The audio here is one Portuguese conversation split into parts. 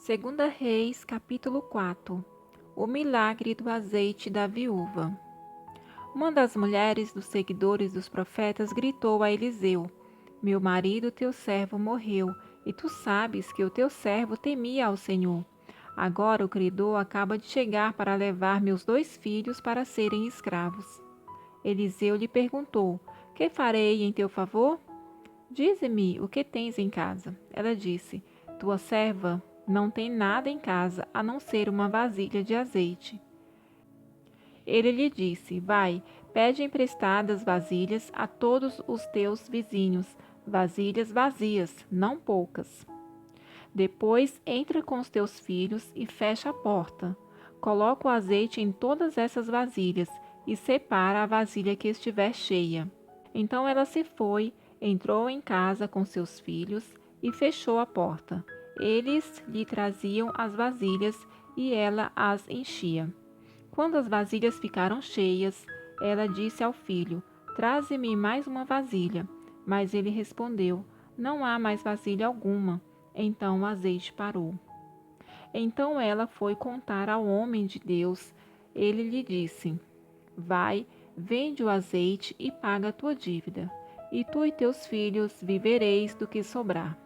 Segunda Reis, capítulo 4. O milagre do azeite da viúva. Uma das mulheres dos seguidores dos profetas gritou a Eliseu: Meu marido, teu servo, morreu, e tu sabes que o teu servo temia ao Senhor. Agora o credor acaba de chegar para levar meus 2 filhos para serem escravos. Eliseu lhe perguntou: Que farei em teu favor? Dize-me o que tens em casa. Ela disse: Tua serva não tem nada em casa a não ser uma vasilha de azeite. Ele lhe disse: Vai, pede emprestadas vasilhas a todos os teus vizinhos, vasilhas vazias, não poucas. Depois entra com os teus filhos e fecha a porta. Coloca o azeite em todas essas vasilhas e separa a vasilha que estiver cheia. Então ela se foi, entrou em casa com seus filhos e fechou a porta. Eles lhe traziam as vasilhas e ela as enchia. Quando as vasilhas ficaram cheias, ela disse ao filho: Traze-me mais uma vasilha. Mas ele respondeu: Não há mais vasilha alguma. Então o azeite parou. Então ela foi contar ao homem de Deus. Ele lhe disse: Vai, vende o azeite e paga a tua dívida, e tu e teus filhos vivereis do que sobrar.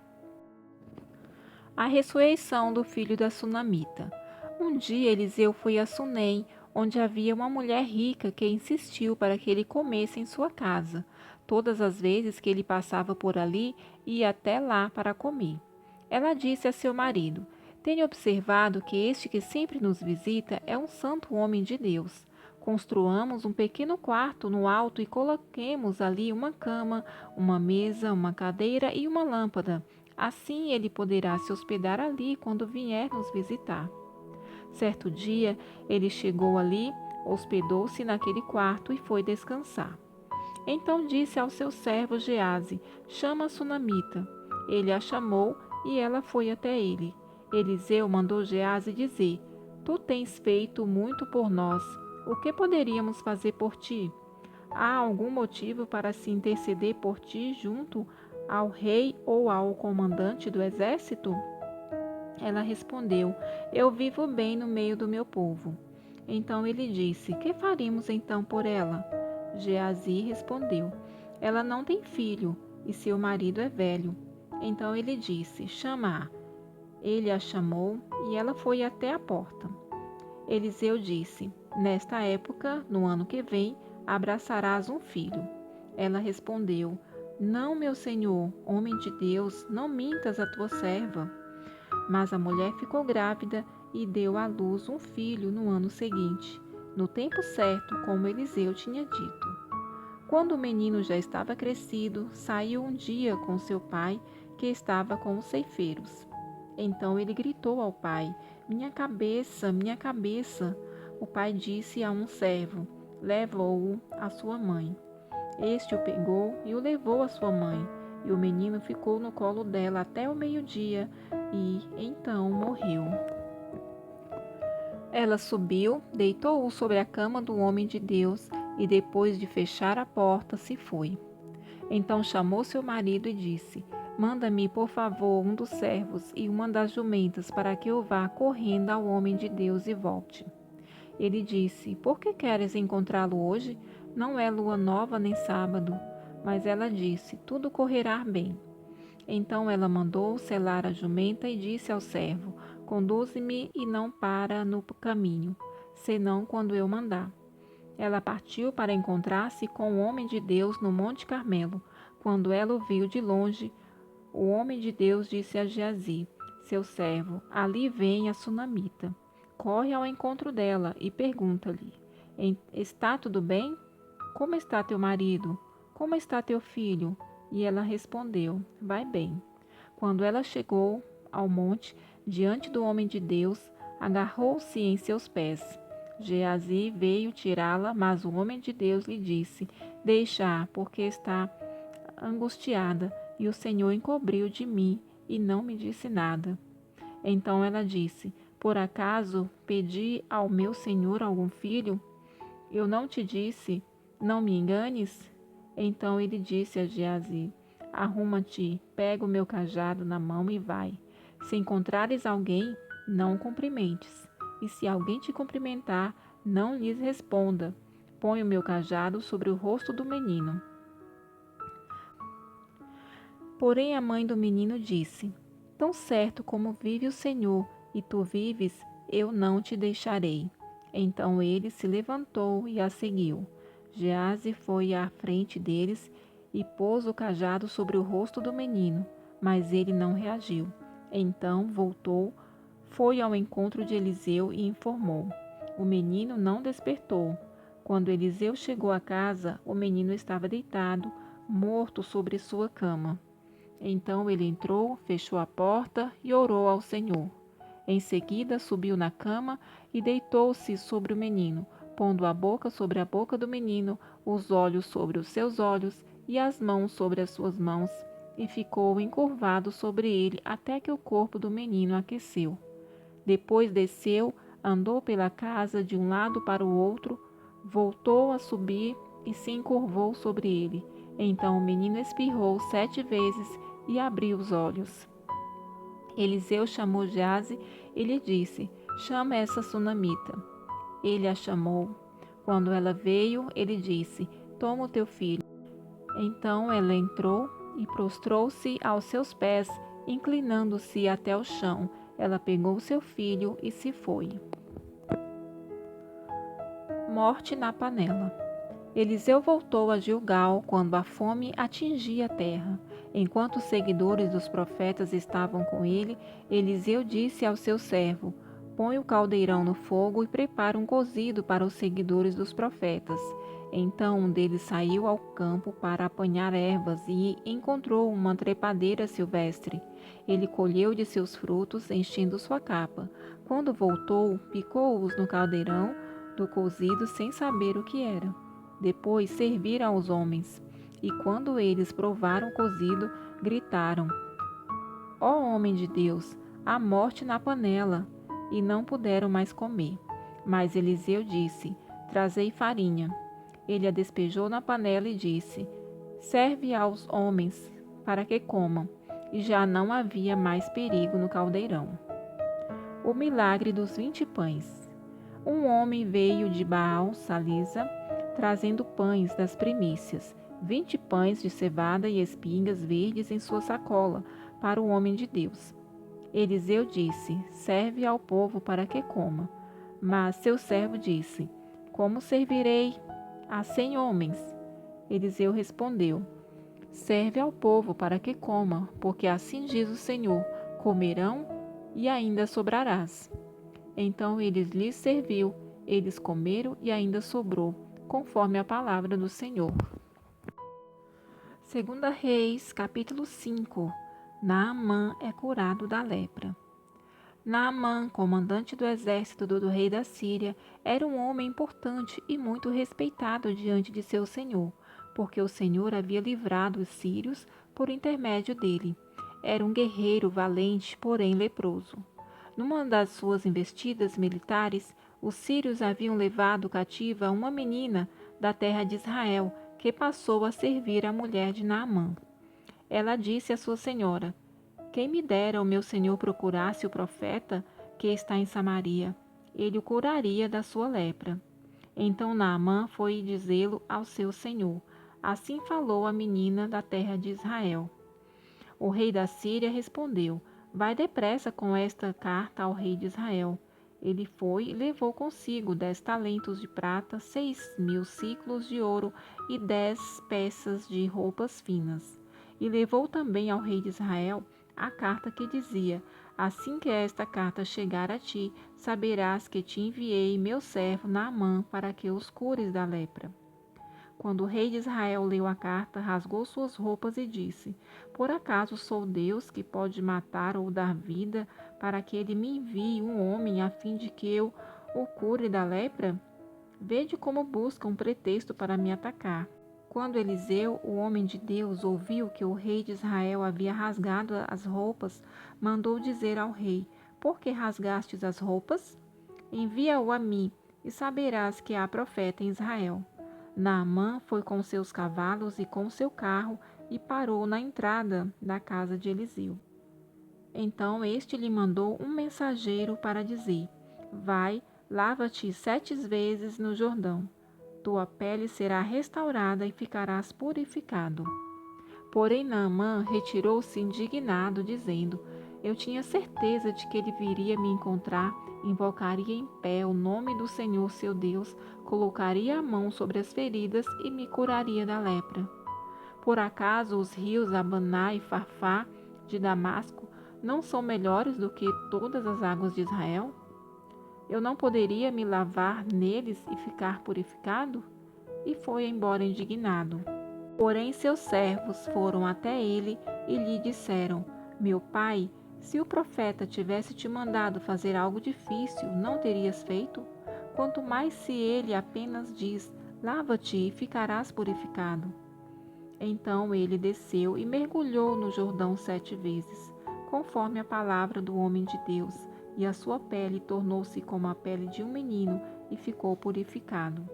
A ressurreição do filho da sunamita. Um dia Eliseu foi a Sunem, onde havia uma mulher rica que insistiu para que ele comesse em sua casa. Todas as vezes que ele passava por ali, ia até lá para comer. Ela disse a seu marido: Tenho observado que este que sempre nos visita é um santo homem de Deus. Construamos um pequeno quarto no alto e coloquemos ali uma cama, uma mesa, uma cadeira e uma lâmpada. Assim ele poderá se hospedar ali quando vier nos visitar. Certo dia, ele chegou ali, hospedou-se naquele quarto e foi descansar. Então disse ao seu servo Geazi: Chama a sunamita. Ele a chamou e ela foi até ele. Eliseu mandou Geazi dizer: Tu tens feito muito por nós. O que poderíamos fazer por ti? Há algum motivo para se interceder por ti junto ao rei ou ao comandante do exército? Ela respondeu: Eu vivo bem no meio do meu povo. Então ele disse: Que faríamos então por ela? Geazi respondeu: Ela não tem filho e seu marido é velho. Então ele disse: Chama-a. Ele a chamou e ela foi até a porta. Eliseu disse: Nesta época, no ano que vem, abraçarás um filho. Ela respondeu: Não, meu senhor, homem de Deus, não mintas a tua serva. Mas a mulher ficou grávida e deu à luz um filho no ano seguinte, no tempo certo, como Eliseu tinha dito. Quando o menino já estava crescido, saiu um dia com seu pai, que estava com os ceifeiros. Então ele gritou ao pai: Minha cabeça, minha cabeça! O pai disse a um servo: Levou-o à sua mãe. Este o pegou e o levou à sua mãe, e o menino ficou no colo dela até o meio-dia e então morreu. Ela subiu, deitou-o sobre a cama do homem de Deus e, depois de fechar a porta, se foi. Então chamou seu marido e disse: Manda-me, por favor, um dos servos e uma das jumentas para que eu vá correndo ao homem de Deus e volte. Ele disse: Por que queres encontrá-lo hoje? Não é lua nova nem sábado. Mas ela disse: Tudo correrá bem. Então ela mandou selar a jumenta e disse ao servo: Conduze-me e não para no caminho, senão quando eu mandar. Ela partiu para encontrar-se com o homem de Deus no Monte Carmelo. Quando ela o viu de longe, o homem de Deus disse a Geazi, seu servo: Ali vem a sunamita. Corre ao encontro dela e pergunta-lhe: Está tudo bem? Como está teu marido? Como está teu filho? E ela respondeu: Vai bem. Quando ela chegou ao monte, diante do homem de Deus, agarrou-se em seus pés. Geazi veio tirá-la, mas o homem de Deus lhe disse: Deixa-a, porque está angustiada, e o Senhor encobriu de mim e não me disse nada. Então ela disse: Por acaso pedi ao meu senhor algum filho? Eu não te disse: Não me enganes? Então ele disse a Geazi: Arruma-te, pega o meu cajado na mão e vai. Se encontrares alguém, não o cumprimentes. E se alguém te cumprimentar, não lhes responda. Põe o meu cajado sobre o rosto do menino. Porém a mãe do menino disse: Tão certo como vive o Senhor, e tu vives, eu não te deixarei. Então ele se levantou e a seguiu. Geazi foi à frente deles e pôs o cajado sobre o rosto do menino, mas ele não reagiu. Então voltou, foi ao encontro de Eliseu e informou. O menino não despertou. Quando Eliseu chegou à casa, o menino estava deitado, morto sobre sua cama. Então ele entrou, fechou a porta e orou ao Senhor. Em seguida, subiu na cama e deitou-se sobre o menino, pondo a boca sobre a boca do menino, os olhos sobre os seus olhos e as mãos sobre as suas mãos, e ficou encurvado sobre ele até que o corpo do menino aqueceu. Depois desceu, andou pela casa de um lado para o outro, voltou a subir e se encurvou sobre ele. Então o menino espirrou 7 vezes e abriu os olhos. Eliseu chamou Geazi e lhe disse: Chama essa sunamita. Ele a chamou. Quando ela veio, ele disse: Toma o teu filho. Então ela entrou e prostrou-se aos seus pés, inclinando-se até o chão. Ela pegou seu filho e se foi. Morte na panela. Eliseu voltou a Gilgal quando a fome atingia a terra. Enquanto os seguidores dos profetas estavam com ele, Eliseu disse ao seu servo: Põe o caldeirão no fogo e prepara um cozido para os seguidores dos profetas. Então um deles saiu ao campo para apanhar ervas e encontrou uma trepadeira silvestre. Ele colheu de seus frutos, enchendo sua capa. Quando voltou, picou-os no caldeirão do cozido sem saber o que era. Depois serviram aos homens, e quando eles provaram o cozido, gritaram: Ó homem de Deus, há morte na panela! E não puderam mais comer. Mas Eliseu disse: Trazei farinha. Ele a despejou na panela e disse: Serve aos homens, para que comam. E já não havia mais perigo no caldeirão. O milagre dos 20 pães. Um homem veio de Baal Salisa, trazendo pães das primícias, 20 pães de cevada e espigas verdes em sua sacola, para o homem de Deus. Eliseu disse: Serve ao povo para que coma. Mas seu servo disse: Como servirei a 100 homens? Eliseu respondeu: Serve ao povo para que coma, porque assim diz o Senhor: comerão e ainda sobrarás. Então ele lhes serviu, eles comeram e ainda sobrou, conforme a palavra do Senhor. 2 Reis, capítulo 5. Naamã é curado da lepra. Naamã, comandante do exército do rei da Síria, era um homem importante e muito respeitado diante de seu senhor, porque o Senhor havia livrado os sírios por intermédio dele. Era um guerreiro valente, porém leproso. Numa das suas investidas militares, os sírios haviam levado cativa uma menina da terra de Israel, que passou a servir a mulher de Naamã. Ela disse à sua senhora: Quem me dera o meu senhor procurasse o profeta que está em Samaria, ele o curaria da sua lepra. Então Naamã foi dizê-lo ao seu senhor. Assim falou a menina da terra de Israel. O rei da Síria respondeu: Vai depressa com esta carta ao rei de Israel. Ele foi e levou consigo 10 talentos de prata, 6.000 siclos de ouro e 10 peças de roupas finas. E levou também ao rei de Israel a carta que dizia: Assim que esta carta chegar a ti, saberás que te enviei meu servo Naamã para que os cures da lepra. Quando o rei de Israel leu a carta, rasgou suas roupas e disse: Por acaso sou Deus que pode matar ou dar vida, para que ele me envie um homem a fim de que eu o cure da lepra? Vede como busca um pretexto para me atacar. Quando Eliseu, o homem de Deus, ouviu que o rei de Israel havia rasgado as roupas, mandou dizer ao rei: Por que rasgastes as roupas? Envia-o a mim, e saberás que há profeta em Israel. Naamã foi com seus cavalos e com seu carro e parou na entrada da casa de Eliseu. Então este lhe mandou um mensageiro para dizer: Vai, lava-te 7 vezes no Jordão. Tua pele será restaurada e ficarás purificado. Porém, Naamã retirou-se indignado, dizendo: Eu tinha certeza de que ele viria me encontrar, invocaria em pé o nome do Senhor seu Deus, colocaria a mão sobre as feridas e me curaria da lepra. Por acaso os rios Abaná e Farfá de Damasco não são melhores do que todas as águas de Israel? Eu não poderia me lavar neles e ficar purificado? E foi embora indignado. Porém, seus servos foram até ele e lhe disseram: Meu pai, se o profeta tivesse te mandado fazer algo difícil, não terias feito? Quanto mais se ele apenas diz: Lava-te e ficarás purificado. Então ele desceu e mergulhou no Jordão 7 vezes, conforme a palavra do homem de Deus, e a sua pele tornou-se como a pele de um menino e ficou purificado.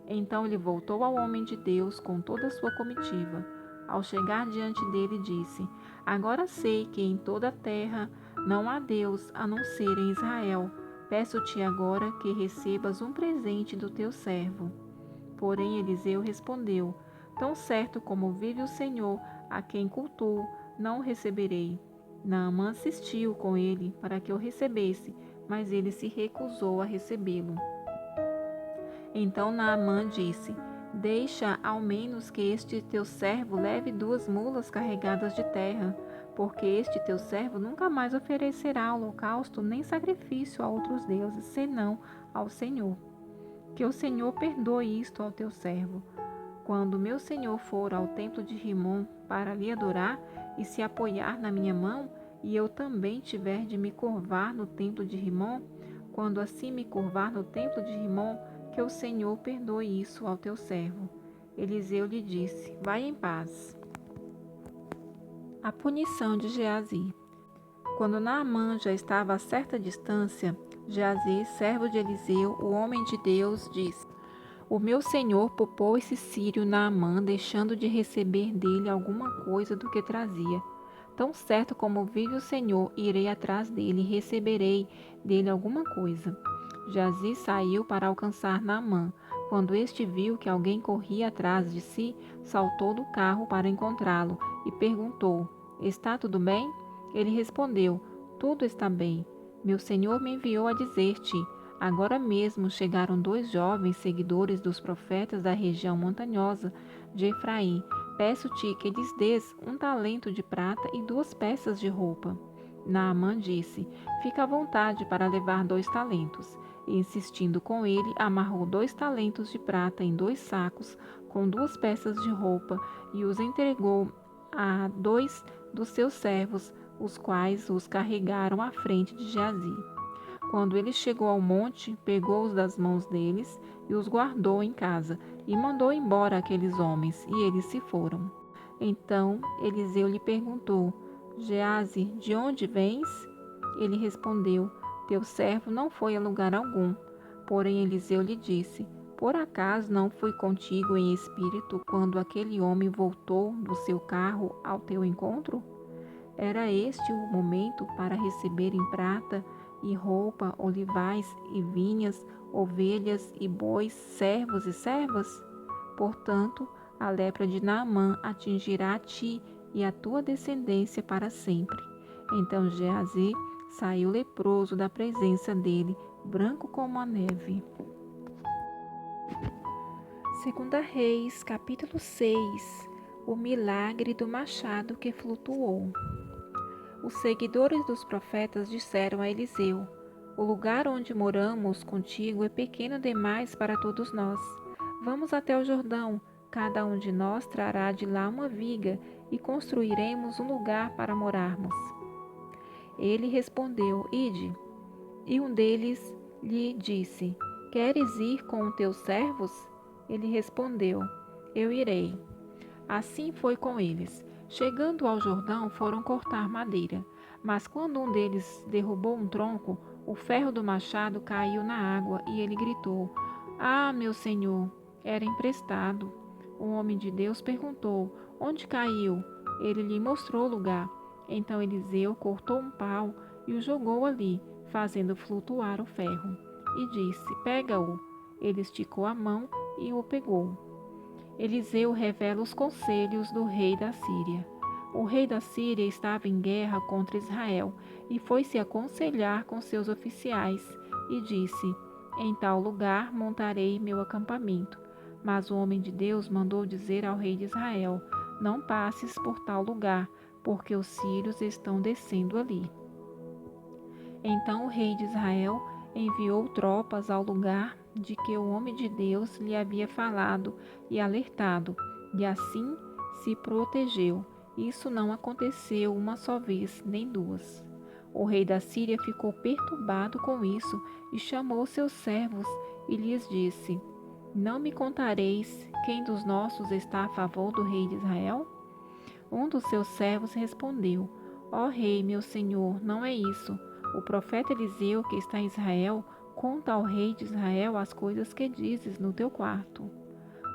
Então ele voltou ao homem de Deus com toda a sua comitiva. Ao chegar diante dele, disse: Agora sei que em toda a terra não há Deus a não ser em Israel. Peço-te agora que recebas um presente do teu servo. Porém Eliseu respondeu: Tão certo como vive o Senhor, a quem cultuo, não o receberei. Naamã insistiu com ele para que o recebesse, mas ele se recusou a recebê-lo. Então Naamã disse: Deixa ao menos que este teu servo leve 2 mulas carregadas de terra, porque este teu servo nunca mais oferecerá holocausto nem sacrifício a outros deuses, senão ao Senhor. Que o Senhor perdoe isto ao teu servo. Quando meu senhor for ao templo de Rimom para lhe adorar e se apoiar na minha mão, e eu também tiver de me curvar no templo de Rimom, quando assim me curvar no templo de Rimom, que o Senhor perdoe isso ao teu servo. Eliseu lhe disse: Vai em paz. A punição de Geazi. Quando Naamã já estava a certa distância, Geazi, servo de Eliseu, o homem de Deus, disse: O meu senhor poupou esse sírio Naamã, deixando de receber dele alguma coisa do que trazia. Tão certo como vive o Senhor, irei atrás dele e receberei dele alguma coisa. Geazi saiu para alcançar Naamã. Quando este viu que alguém corria atrás de si, saltou do carro para encontrá-lo e perguntou: Está tudo bem? Ele respondeu: Tudo está bem. Meu senhor me enviou a dizer-te: Agora mesmo chegaram 2 jovens seguidores dos profetas da região montanhosa de Efraim. Peço-te que lhes dês um talento de prata e 2 peças de roupa. Naamã disse: Fica à vontade para levar 2 talentos. E, insistindo com ele, amarrou 2 talentos de prata em 2 sacos com 2 peças de roupa e os entregou a 2 dos seus servos, os quais os carregaram à frente de Geazi. Quando ele chegou ao monte, pegou-os das mãos deles e os guardou em casa, e mandou embora aqueles homens, e eles se foram. Então Eliseu lhe perguntou: Geazi, de onde vens? Ele respondeu: Teu servo não foi a lugar algum. Porém Eliseu lhe disse: Por acaso não fui contigo em espírito quando aquele homem voltou do seu carro ao teu encontro? Era este o momento para receberem prata e roupa, olivais e vinhas, ovelhas e bois, servos e servas? Portanto, a lepra de Naamã atingirá a ti e a tua descendência para sempre. Então Geazi saiu leproso da presença dele, branco como a neve. 2 Reis, capítulo 6. O milagre do machado que flutuou. Os seguidores dos profetas disseram a Eliseu: O lugar onde moramos contigo é pequeno demais para todos nós. Vamos até o Jordão, cada um de nós trará de lá uma viga e construiremos um lugar para morarmos. Ele respondeu: Ide. E um deles lhe disse: Queres ir com os teus servos? Ele respondeu: Eu irei. Assim foi com eles. Chegando ao Jordão, foram cortar madeira. Mas quando um deles derrubou um tronco, o ferro do machado caiu na água e ele gritou: Ah, meu senhor! Era emprestado. O homem de Deus perguntou: Onde caiu? Ele lhe mostrou o lugar. Então Eliseu cortou um pau e o jogou ali, fazendo flutuar o ferro. E disse: Pega-o. Ele esticou a mão e o pegou. Eliseu revela os conselhos do rei da Síria. O rei da Síria estava em guerra contra Israel e foi se aconselhar com seus oficiais e disse: Em tal lugar montarei meu acampamento. Mas o homem de Deus mandou dizer ao rei de Israel: Não passes por tal lugar, porque os sírios estão descendo ali. Então o rei de Israel enviou tropas ao lugar de que o homem de Deus lhe havia falado e alertado, e assim se protegeu. Isso não aconteceu uma só vez, nem duas. O rei da Síria ficou perturbado com isso e chamou seus servos e lhes disse: Não me contareis quem dos nossos está a favor do rei de Israel? Um dos seus servos respondeu: Ó rei, meu senhor, não é isso. O profeta Eliseu, que está em Israel, conta ao rei de Israel as coisas que dizes no teu quarto.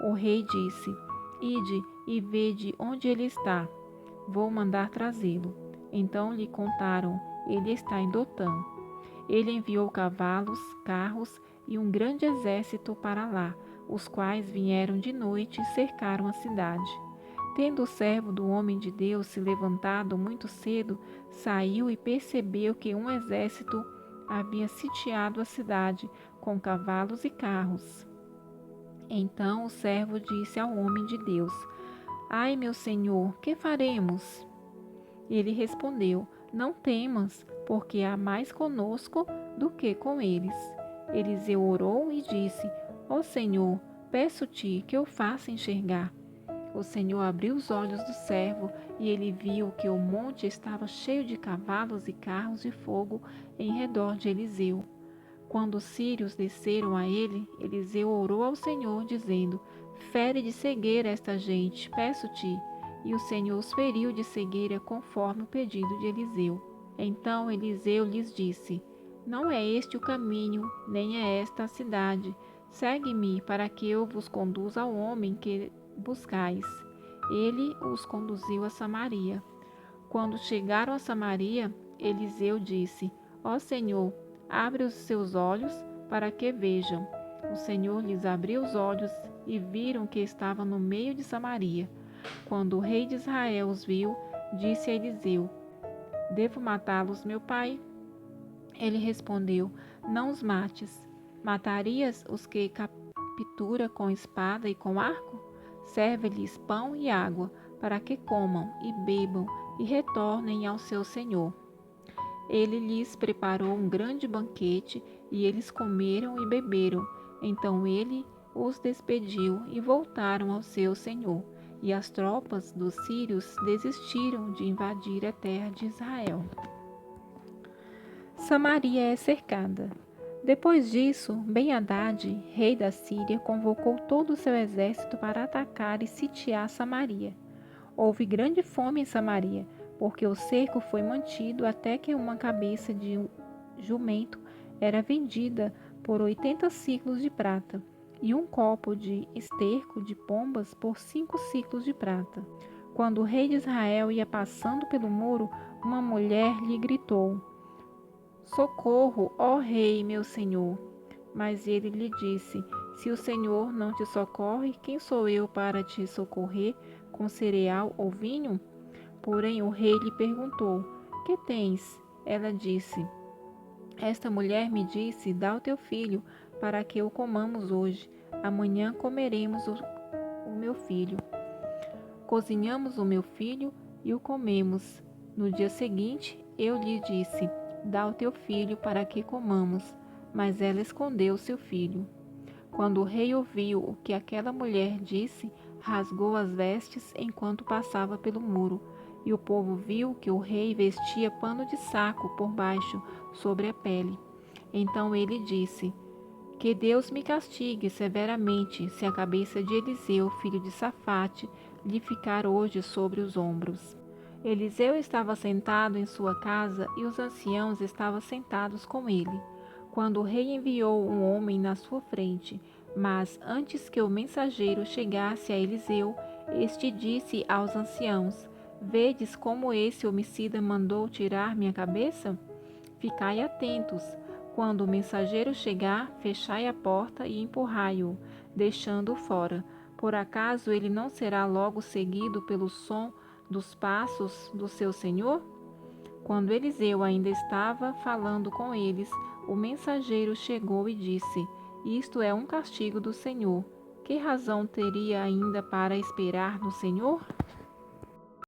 O rei disse: Ide e vede onde ele está. Vou mandar trazê-lo. Então lhe contaram: Ele está em Dotã. Ele enviou cavalos, carros e um grande exército para lá, os quais vieram de noite e cercaram a cidade. Tendo o servo do homem de Deus se levantado muito cedo, saiu e percebeu que um exército havia sitiado a cidade com cavalos e carros. Então o servo disse ao homem de Deus: Ai, meu senhor, que faremos? Ele respondeu: Não temas, porque há mais conosco do que com eles. Eliseu orou e disse: Ó Senhor, peço-te que eu faça enxergar. O Senhor abriu os olhos do servo e ele viu que o monte estava cheio de cavalos e carros de fogo em redor de Eliseu. Quando os sírios desceram a ele, Eliseu orou ao Senhor, dizendo: Fere de cegueira esta gente, peço-te. E o Senhor os feriu de cegueira conforme o pedido de Eliseu. Então Eliseu lhes disse: Não é este o caminho, nem é esta a cidade. Segue-me para que eu vos conduza ao homem que buscais. Ele os conduziu a Samaria. Quando chegaram a Samaria, Eliseu disse: Ó Senhor, abre os seus olhos para que vejam. O Senhor lhes abriu os olhos e viram que estava no meio de Samaria. Quando o rei de Israel os viu, disse a Eliseu: Devo matá-los, meu pai? Ele respondeu: Não os mates. Matarias os que captura com espada e com arco? Serve-lhes pão e água, para que comam e bebam e retornem ao seu senhor. Ele lhes preparou um grande banquete e eles comeram e beberam. Então ele os despediu e voltaram ao seu senhor. E as tropas dos sírios desistiram de invadir a terra de Israel. Samaria é cercada. Depois disso, Ben-Hadad, rei da Síria, convocou todo o seu exército para atacar e sitiar Samaria. Houve grande fome em Samaria, porque o cerco foi mantido até que uma cabeça de um jumento era vendida por 80 siclos de prata, e um copo de esterco de pombas por 5 siclos de prata. Quando o rei de Israel ia passando pelo muro, uma mulher lhe gritou: Socorro, ó rei, meu senhor. Mas ele lhe disse: Se o Senhor não te socorre, quem sou eu para te socorrer com cereal ou vinho? Porém o rei lhe perguntou: Que tens? Ela disse: Esta mulher me disse: Dá o teu filho, para que o comamos hoje. Amanhã comeremos o meu filho. Cozinhamos o meu filho e o comemos. No dia seguinte, eu lhe disse: Dá o teu filho para que comamos. Mas ela escondeu seu filho. Quando o rei ouviu o que aquela mulher disse, rasgou as vestes enquanto passava pelo muro. E o povo viu que o rei vestia pano de saco por baixo, sobre a pele. Então ele disse: Que Deus me castigue severamente, se a cabeça de Eliseu, filho de Safate, lhe ficar hoje sobre os ombros. Eliseu estava sentado em sua casa e os anciãos estavam sentados com ele, quando o rei enviou um homem na sua frente. Mas antes que o mensageiro chegasse a Eliseu, este disse aos anciãos: Vedes como esse homicida mandou tirar minha cabeça? Ficai atentos. Quando o mensageiro chegar, fechai a porta e empurrai-o, deixando-o fora. Por acaso ele não será logo seguido pelo som dos passos do seu senhor? Quando Eliseu ainda estava falando com eles, o mensageiro chegou e disse: Isto é um castigo do Senhor. Que razão teria ainda para esperar no Senhor?